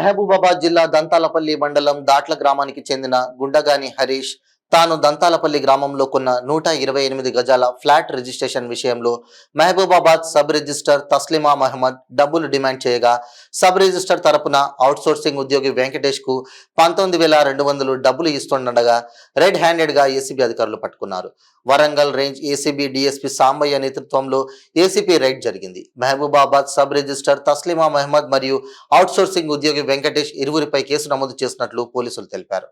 మహబూబాబాద్ జిల్లా దంతాలపల్లి మండలం దాట్ల గ్రామానికి చెందిన గుండగాని హరీష్ తాను దంతాలపల్లి గ్రామంలో కొన్న 128 గజాల ఫ్లాట్ రిజిస్ట్రేషన్ విషయంలో మహబూబాబాద్ సబ్ రిజిస్టర్ తస్లిమా మహమ్మద్ డబ్బులు డిమాండ్ చేయగా సబ్ రిజిస్టర్ తరపున అవుట్సోర్సింగ్ ఉద్యోగి వెంకటేష్ కు 19,200 డబ్బులు ఇస్తుండగా రెడ్ హ్యాండెడ్ గా ఏసీబీ అధికారులు పట్టుకున్నారు. Warangal range ACB DSP Sambaiah నేతృత్వంలో ఏసీపీ రైడ్ జరిగింది. మహబూబాబాద్ సబ్ రిజిస్టర్ తస్లిమా మహమ్మద్ మరియు అవుట్సోర్సింగ్ ఉద్యోగి వెంకటేష్ ఇరువురిపై కేసు నమోదు చేసినట్లు పోలీసులు తెలిపారు.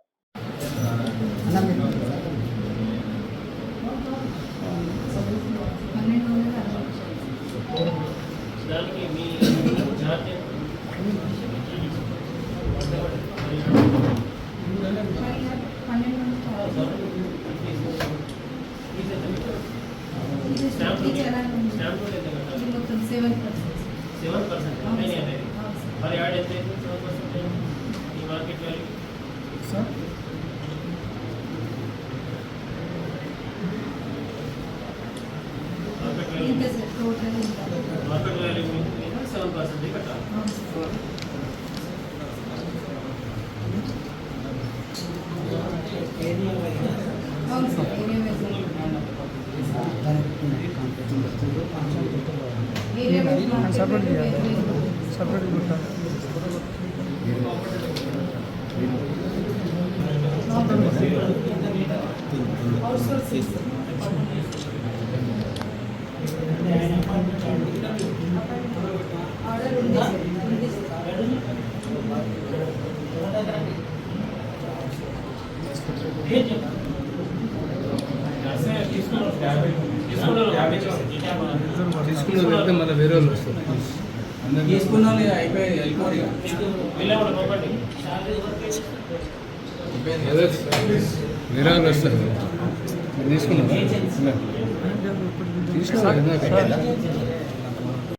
మరి యాడ్ ఎంత 7% ఈ market value sir market value 7% కట్టాలి. తీసుకున్న మన వేరే వాళ్ళు వస్తారు తీసుకున్న అయిపోయి వేరే వాళ్ళు వస్తారు తీసుకున్నా